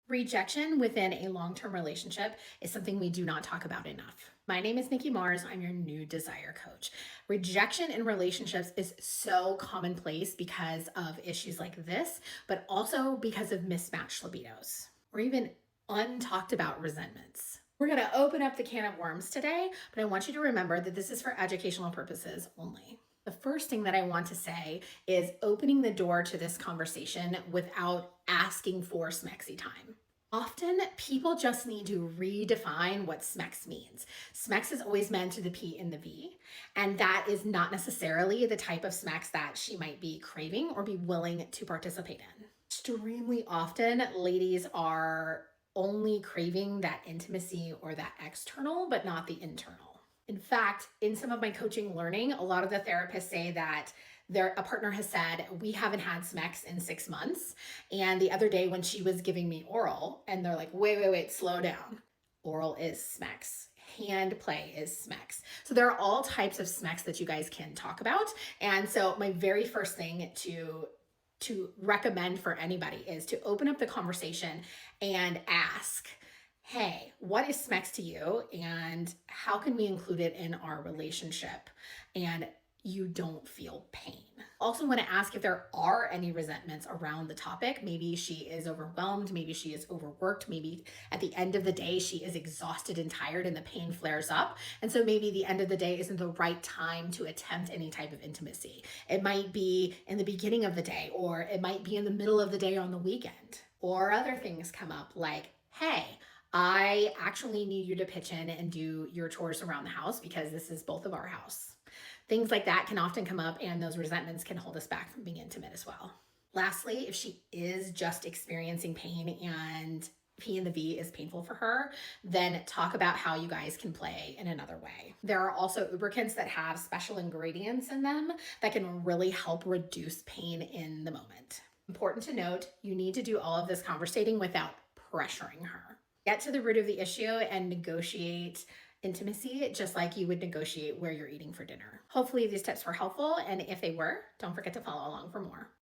Rejection within a long term relationship is something we do not talk about enough. My name is Nikki Mars. I'm your new desire coach. Rejection in relationships is so commonplace because of issues like this, but also because of mismatched libidos or even untalked about resentments. We're going to open up the can of worms today, but I want you to remember that this is for educational purposes only. The first thing that I want to say is opening the door to this conversation without asking for smexy time. Often people just need to redefine what smex means. Smex is always meant to the P and the V, and that is not necessarily the type of smex that she might be craving or be willing to participate in. Extremely often, ladies are only craving that intimacy or that external, but not the internal. In fact, in some of my coaching learning, a lot of the therapists say that a partner has said, we haven't had Smex in 6 months. And the other day when she was giving me oral, and they're like, wait, slow down. Oral is Smex. Hand play is Smex. So there are all types of Smex that you guys can talk about. And so my very first thing to recommend for anybody is to open up the conversation and ask, hey, what is Smex to you and how can we include it in our relationship and you don't feel pain? Also want to ask if there are any resentments around the topic. Maybe she is overwhelmed, maybe she is overworked, maybe at the end of the day she is exhausted and tired and the pain flares up. And so maybe the end of the day isn't the right time to attempt any type of intimacy. It might be in the beginning of the day, or it might be in the middle of the day on the weekend. Or other things come up like, hey, I actually need you to pitch in and do your chores around the house because this is both of our house. Things like that can often come up, and those resentments can hold us back from being intimate as well. Lastly, if she is just experiencing pain and P and the V is painful for her, then talk about how you guys can play in another way. There are also lubricants that have special ingredients in them that can really help reduce pain in the moment. Important to note, you need to do all of this conversating without pressuring her. Get to the root of the issue and negotiate intimacy just like you would negotiate where you're eating for dinner. Hopefully these tips were helpful, and if they were, don't forget to follow along for more.